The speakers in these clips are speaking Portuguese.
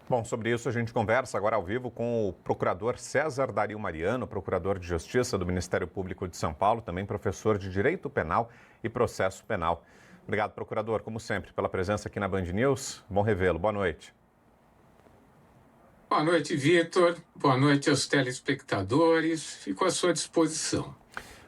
Bom, sobre isso a gente conversa agora ao vivo com o procurador César Dario Mariano, procurador de Justiça do Ministério Público de São Paulo, também professor de Direito Penal e Processo Penal. Obrigado, procurador, como sempre, pela presença aqui na Band News. Bom revê-lo. Boa noite. Boa noite, Vitor. Boa noite aos telespectadores. Fico à sua disposição.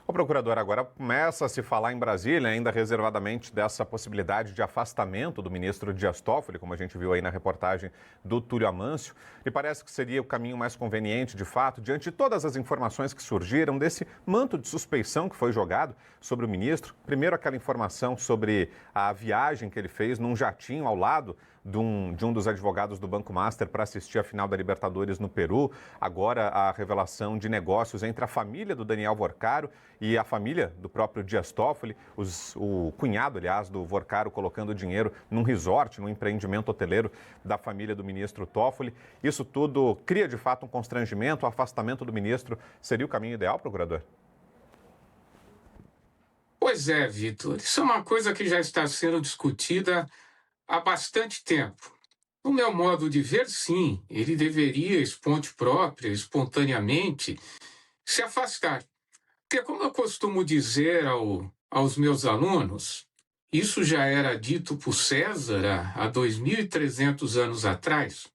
O procurador, agora começa a se falar em Brasília, ainda reservadamente, dessa possibilidade de afastamento do ministro Dias Toffoli, como a gente viu aí na reportagem do Túlio Amâncio. E parece que seria o caminho mais conveniente, de fato, diante de todas as informações que surgiram desse manto de suspeição que foi jogado sobre o ministro. Primeiro, aquela informação sobre a viagem que ele fez num jatinho ao lado de um dos advogados do Banco Master para assistir a final da Libertadores no Peru. Agora, a revelação de negócios entre a família do Daniel Vorcaro e a família do próprio Dias Toffoli, o cunhado, aliás, do Vorcaro colocando dinheiro num resort, num empreendimento hoteleiro da família do ministro Toffoli. Isso tudo cria, de fato, um constrangimento. O afastamento do ministro seria o caminho ideal, procurador? Pois é, Vitor. Isso é uma coisa que já está sendo discutida há bastante tempo. No meu modo de ver, sim, ele deveria, esponte própria, espontaneamente, se afastar. Porque, como eu costumo dizer aos meus alunos, isso já era dito por César há 2.300 anos atrás.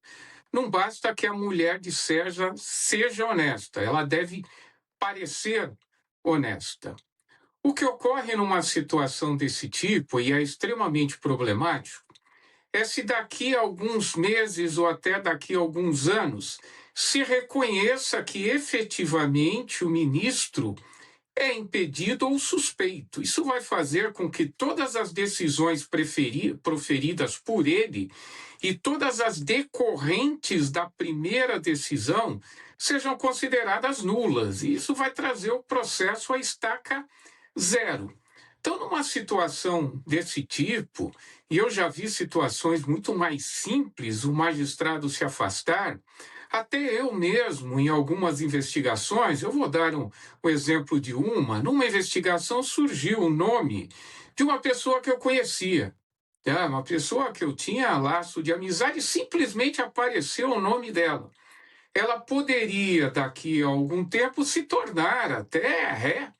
Não basta que a mulher de César seja honesta, ela deve parecer honesta. O que ocorre numa situação desse tipo, e é extremamente problemático, é se daqui a alguns meses ou até daqui a alguns anos se reconheça que efetivamente o ministro é impedido ou suspeito. Isso vai fazer com que todas as decisões proferidas por ele e todas as decorrentes da primeira decisão sejam consideradas nulas. E isso vai trazer o processo à estaca zero. Então, numa situação desse tipo, e eu já vi situações muito mais simples, o magistrado se afastar, até eu mesmo, em algumas investigações, eu vou dar um exemplo de numa investigação surgiu o nome de uma pessoa que eu conhecia, tá? Uma pessoa que eu tinha laço de amizade, simplesmente apareceu o nome dela. Ela poderia, daqui a algum tempo, se tornar até ré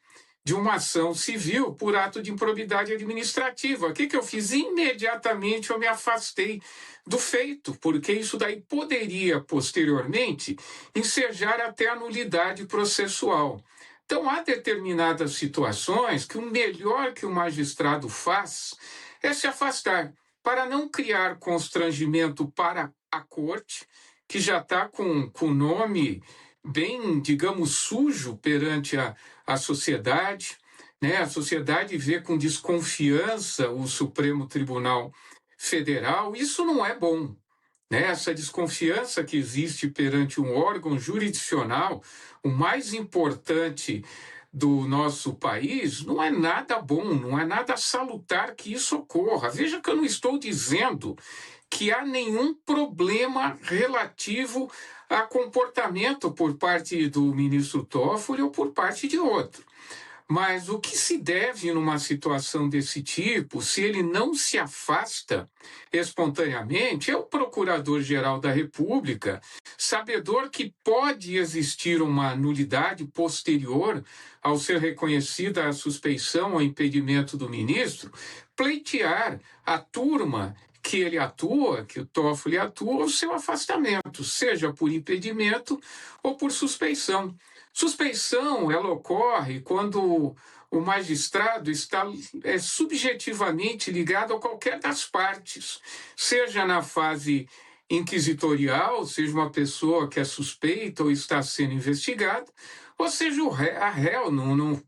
de uma ação civil por ato de improbidade administrativa. O que eu fiz? Imediatamente eu me afastei do feito, porque isso daí poderia, posteriormente, ensejar até a nulidade processual. Então, há determinadas situações que o melhor que o magistrado faz é se afastar, para não criar constrangimento para a corte, que já está com o nome bem, digamos, sujo perante a sociedade, né? A sociedade vê com desconfiança o Supremo Tribunal Federal. Isso não é bom, né? Essa desconfiança que existe perante um órgão jurisdicional, o mais importante do nosso país, não é nada bom, não é nada salutar que isso ocorra. Veja que eu não estou dizendo que há nenhum problema relativo a comportamento por parte do ministro Toffoli ou por parte de outro. Mas o que se deve numa situação desse tipo, se ele não se afasta espontaneamente, é o Procurador-Geral da República, sabedor que pode existir uma nulidade posterior ao ser reconhecida a suspeição ou impedimento do ministro, pleitear a turma que ele atua, que o Toffoli atua, o seu afastamento, seja por impedimento ou por suspeição. Suspeição, ela ocorre quando o magistrado está subjetivamente ligado a qualquer das partes, seja na fase inquisitorial, seja uma pessoa que é suspeita ou está sendo investigada, ou seja a réu numa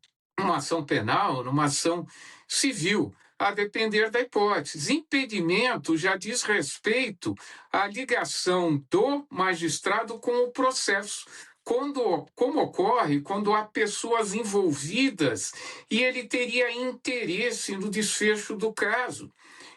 ação penal, numa ação civil, a depender da hipótese. Impedimento já diz respeito à ligação do magistrado com o processo, como ocorre quando há pessoas envolvidas e ele teria interesse no desfecho do caso.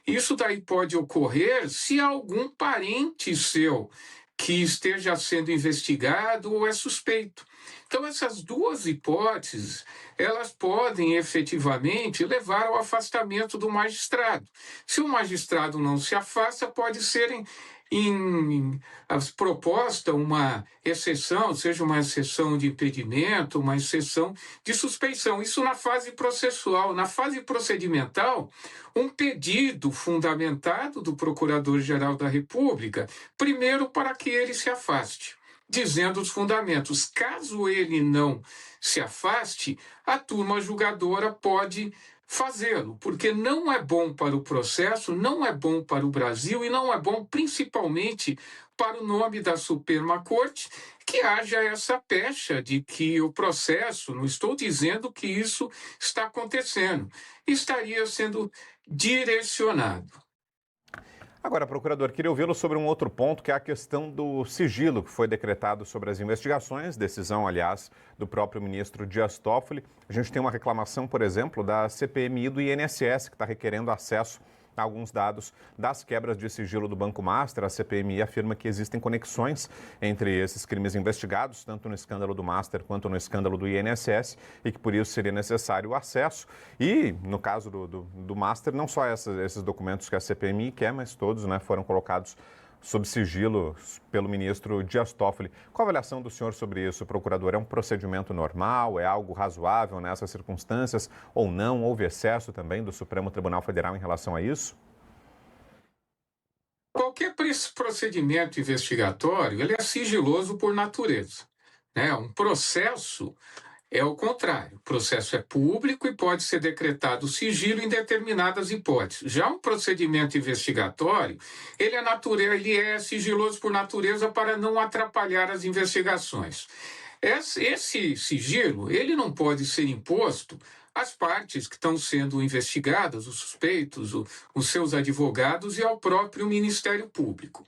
Isso daí pode ocorrer se algum parente seu que esteja sendo investigado ou é suspeito. Então, essas duas hipóteses, elas podem efetivamente levar ao afastamento do magistrado. Se o magistrado não se afasta, pode ser proposta uma exceção, seja uma exceção de impedimento, uma exceção de suspeição. Isso na fase processual. Na fase procedimental, um pedido fundamentado do Procurador-Geral da República, primeiro para que ele se afaste, dizendo os fundamentos. Caso ele não se afaste, a turma julgadora pode fazê-lo, porque não é bom para o processo, não é bom para o Brasil e não é bom principalmente para o nome da Suprema Corte, que haja essa pecha de que o processo, não estou dizendo que isso está acontecendo, estaria sendo direcionado. Agora, procurador, queria ouvi-lo sobre um outro ponto, que é a questão do sigilo que foi decretado sobre as investigações, decisão, aliás, do próprio ministro Dias Toffoli. A gente tem uma reclamação, por exemplo, da CPMI do INSS, que está requerendo acesso a alguns dados das quebras de sigilo do Banco Master. A CPMI afirma que existem conexões entre esses crimes investigados, tanto no escândalo do Master quanto no escândalo do INSS, e que por isso seria necessário o acesso. E, no caso do Master, não só esses documentos que a CPMI quer, mas todos, né, foram colocados sob sigilo pelo ministro Dias Toffoli. Qual a avaliação do senhor sobre isso, procurador? É um procedimento normal? É algo razoável nessas circunstâncias? Ou não? Houve excesso também do Supremo Tribunal Federal em relação a isso? Qualquer procedimento investigatório, ele é sigiloso por natureza, né? Um processo é o contrário. O processo é público e pode ser decretado sigilo em determinadas hipóteses. Já um procedimento investigatório, ele é sigiloso por natureza para não atrapalhar as investigações. Esse sigilo, ele não pode ser imposto às partes que estão sendo investigadas, os suspeitos, os seus advogados e ao próprio Ministério Público.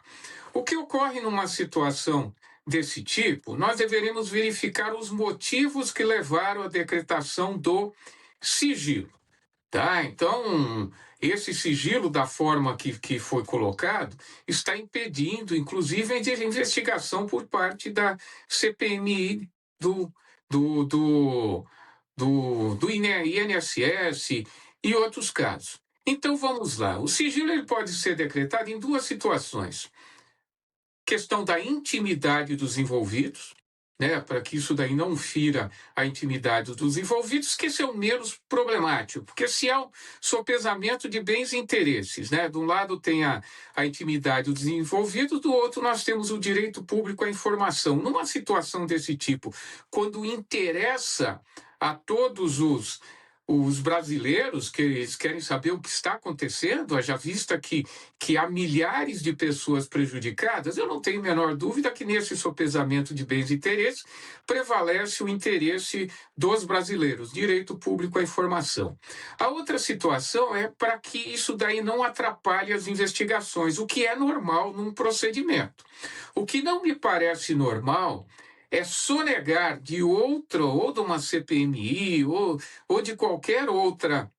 O que ocorre numa situação desse tipo, nós deveremos verificar os motivos que levaram à decretação do sigilo. Tá? Então, esse sigilo, da forma que foi colocado, está impedindo, inclusive, a investigação por parte da CPMI do INSS e outros casos. Então, vamos lá. O sigilo ele pode ser decretado em duas situações. Questão da intimidade dos envolvidos, né, para que isso daí não fira a intimidade dos envolvidos, que esse é o menos problemático, porque se há um sopesamento de bens e interesses, né, de um lado tem a intimidade dos envolvidos, do outro nós temos o direito público à informação. Numa situação desse tipo, quando interessa a todos os brasileiros, que eles querem saber o que está acontecendo, haja vista que há milhares de pessoas prejudicadas, eu não tenho a menor dúvida que nesse sopesamento de bens e interesses prevalece o interesse dos brasileiros, direito público à informação. A outra situação é para que isso daí não atrapalhe as investigações, o que é normal num procedimento. O que não me parece normal é sonegar de outra, ou de uma CPMI, ou de qualquer outra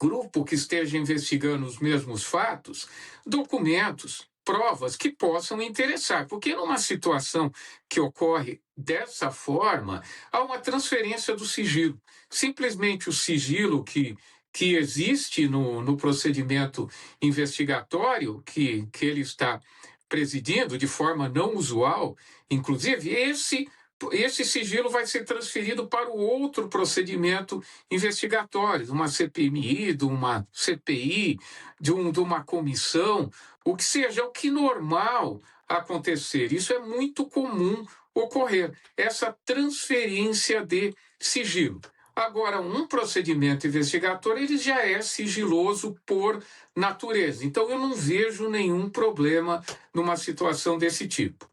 grupo que esteja investigando os mesmos fatos, documentos, provas que possam interessar. Porque numa situação que ocorre dessa forma, há uma transferência do sigilo. Simplesmente o sigilo que existe no procedimento investigatório que ele está presidindo de forma não usual, inclusive esse sigilo vai ser transferido para o outro procedimento investigatório, de uma CPMI, de uma CPI, de uma comissão, o que seja, o que normal acontecer. Isso é muito comum ocorrer, essa transferência de sigilo. Agora, um procedimento investigatório ele já é sigiloso por natureza. Então, eu não vejo nenhum problema numa situação desse tipo.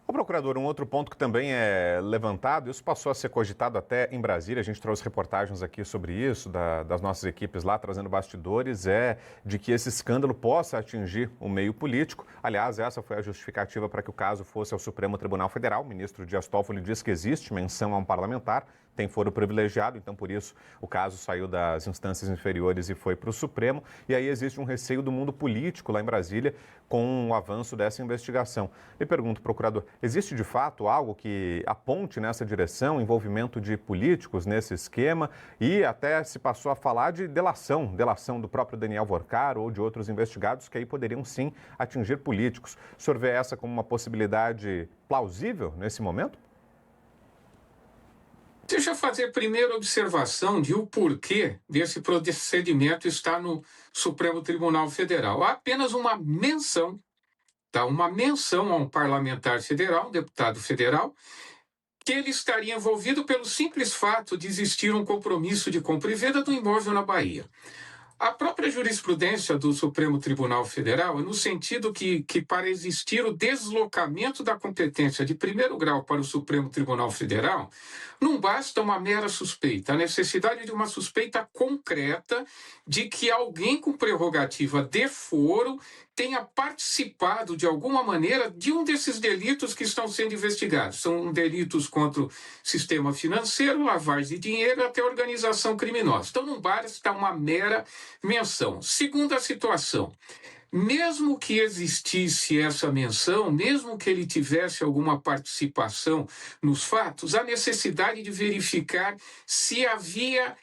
Ô, procurador, um outro ponto que também é levantado, isso passou a ser cogitado até em Brasília, a gente trouxe reportagens aqui sobre isso, das nossas equipes lá, trazendo bastidores, é de que esse escândalo possa atingir o meio político. Aliás, essa foi a justificativa para que o caso fosse ao Supremo Tribunal Federal. O ministro Dias Toffoli diz que existe menção a um parlamentar, tem foro privilegiado, então por isso o caso saiu das instâncias inferiores e foi para o Supremo. E aí existe um receio do mundo político lá em Brasília com o avanço dessa investigação. Me pergunto, procurador, existe de fato algo que aponte nessa direção, envolvimento de políticos nesse esquema, e até se passou a falar de delação do próprio Daniel Worcar ou de outros investigados que aí poderiam sim atingir políticos. O senhor vê essa como uma possibilidade plausível nesse momento? Deixa eu fazer a primeira observação de o porquê desse procedimento estar no Supremo Tribunal Federal. Há apenas uma menção, tá? Uma menção a um parlamentar federal, um deputado federal, que ele estaria envolvido pelo simples fato de existir um compromisso de compra e venda do imóvel na Bahia. A própria jurisprudência do Supremo Tribunal Federal é no sentido que para existir o deslocamento da competência de primeiro grau para o Supremo Tribunal Federal, não basta uma mera suspeita, a necessidade de uma suspeita concreta de que alguém com prerrogativa de foro tenha participado de alguma maneira de um desses delitos que estão sendo investigados. São delitos contra o sistema financeiro, lavagem de dinheiro até organização criminosa. Então não basta uma mera menção. Segunda situação, mesmo que existisse essa menção, mesmo que ele tivesse alguma participação nos fatos, há necessidade de verificar se havia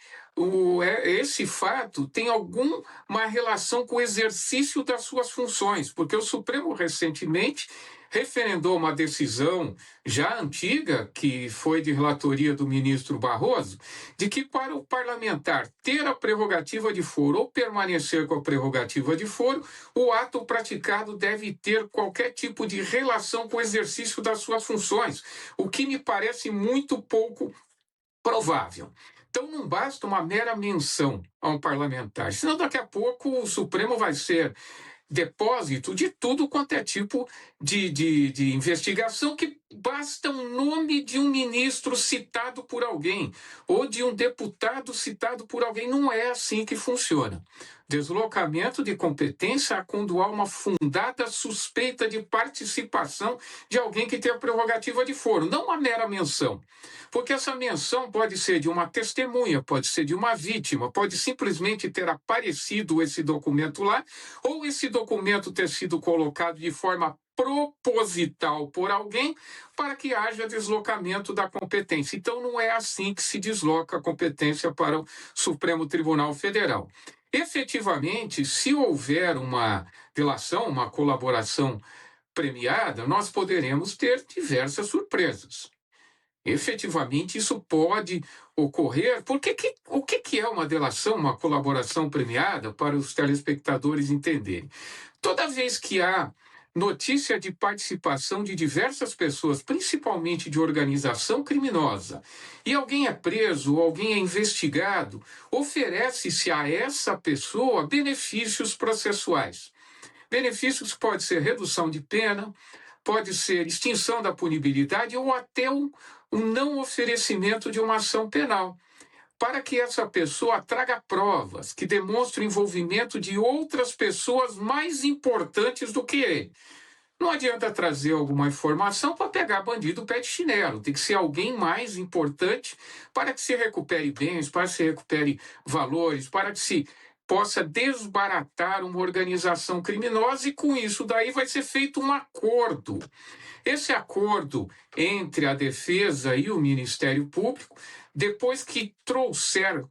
esse fato tem alguma relação com o exercício das suas funções, porque o Supremo recentemente referendou uma decisão já antiga, que foi de relatoria do ministro Barroso, de que para o parlamentar ter a prerrogativa de foro ou permanecer com a prerrogativa de foro, o ato praticado deve ter qualquer tipo de relação com o exercício das suas funções, o que me parece muito pouco provável. Então, não basta uma mera menção a um parlamentar, senão daqui a pouco o Supremo vai ser depósito de tudo quanto é tipo de investigação, que basta um nome de um ministro citado por alguém ou de um deputado citado por alguém. Não é assim que funciona. Deslocamento de competência quando há uma fundada suspeita de participação de alguém que tem a prerrogativa de foro, não uma mera menção. Porque essa menção pode ser de uma testemunha, pode ser de uma vítima, pode simplesmente ter aparecido esse documento lá, ou esse documento ter sido colocado de forma proposital por alguém para que haja deslocamento da competência. Então, não é assim que se desloca a competência para o Supremo Tribunal Federal. Efetivamente, se houver uma delação, uma colaboração premiada, nós poderemos ter diversas surpresas. Efetivamente, isso pode ocorrer. O que é uma delação, uma colaboração premiada, para os telespectadores entenderem? Toda vez que há notícia de participação de diversas pessoas, principalmente de organização criminosa, e alguém é preso, ou alguém é investigado, oferece-se a essa pessoa benefícios processuais. Benefícios que pode ser redução de pena, pode ser extinção da punibilidade ou até um não oferecimento de uma ação penal, para que essa pessoa traga provas que demonstrem o envolvimento de outras pessoas mais importantes do que ele. Não adianta trazer alguma informação para pegar bandido pé de chinelo. Tem que ser alguém mais importante para que se recupere bens, para que se recupere valores, para que se possa desbaratar uma organização criminosa, e com isso daí vai ser feito um acordo. Esse acordo entre a defesa e o Ministério Público, depois que trouxer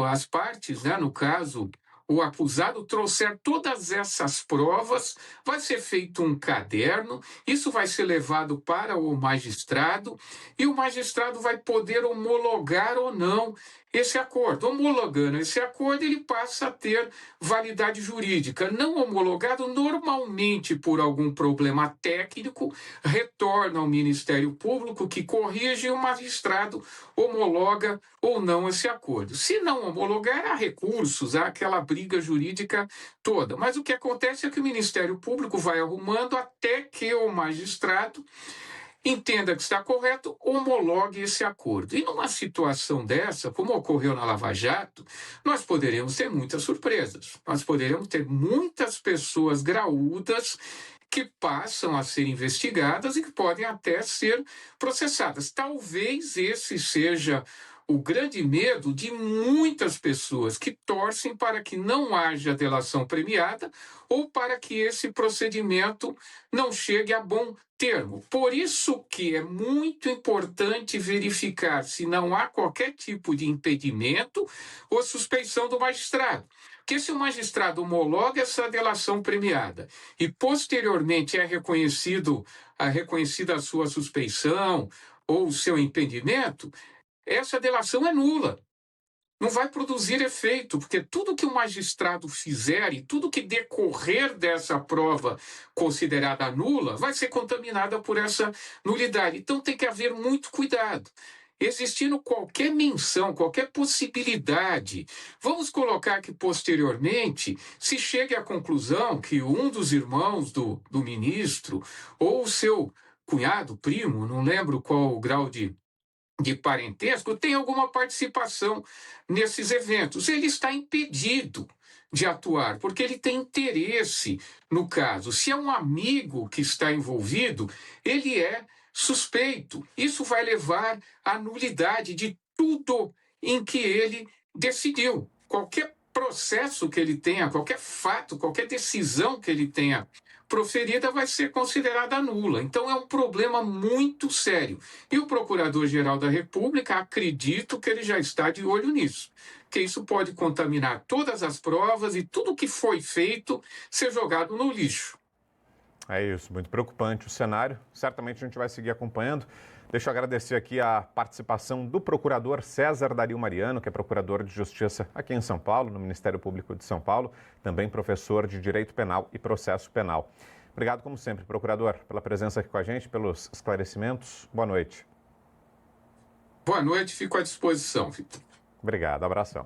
as partes, né, no caso, o acusado trouxer todas essas provas, vai ser feito um caderno, isso vai ser levado para o magistrado, e o magistrado vai poder homologar ou não esse acordo. Homologando esse acordo, ele passa a ter validade jurídica. Não homologado, normalmente por algum problema técnico, retorna ao Ministério Público, que corrige, e o magistrado homologa ou não esse acordo. Se não homologar, há recursos, há aquela briga jurídica toda. Mas o que acontece é que o Ministério Público vai arrumando até que o magistrado entenda que está correto, homologue esse acordo. E numa situação dessa, como ocorreu na Lava Jato, nós poderemos ter muitas surpresas. Nós poderemos ter muitas pessoas graúdas que passam a ser investigadas e que podem até ser processadas. Talvez esse seja o grande medo de muitas pessoas que torcem para que não haja delação premiada ou para que esse procedimento não chegue a bom termo. Por isso que é muito importante verificar se não há qualquer tipo de impedimento ou suspeição do magistrado. Porque se o magistrado homologa essa delação premiada e posteriormente é reconhecida a sua suspeição ou o seu impedimento, essa delação é nula. Não vai produzir efeito, porque tudo que o magistrado fizer e tudo que decorrer dessa prova considerada nula vai ser contaminada por essa nulidade. Então tem que haver muito cuidado. Existindo qualquer menção, qualquer possibilidade, vamos colocar que posteriormente se chegue à conclusão que um dos irmãos do ministro ou o seu cunhado, primo, não lembro qual o grau de parentesco, tem alguma participação nesses eventos. Ele está impedido de atuar, porque ele tem interesse no caso. Se é um amigo que está envolvido, ele é suspeito. Isso vai levar à nulidade de tudo em que ele decidiu. Qualquer processo que ele tenha, qualquer fato, qualquer decisão que ele tenha proferida vai ser considerada nula. Então é um problema muito sério. E o Procurador-Geral da República, acredito que ele já está de olho nisso, que isso pode contaminar todas as provas e tudo que foi feito ser jogado no lixo. É isso, muito preocupante o cenário. Certamente a gente vai seguir acompanhando. Deixa eu agradecer aqui a participação do procurador César Dario Mariano, que é procurador de Justiça aqui em São Paulo, no Ministério Público de São Paulo, também professor de Direito Penal e Processo Penal. Obrigado, como sempre, procurador, pela presença aqui com a gente, pelos esclarecimentos. Boa noite. Boa noite, fico à disposição, Vitor. Obrigado, abração.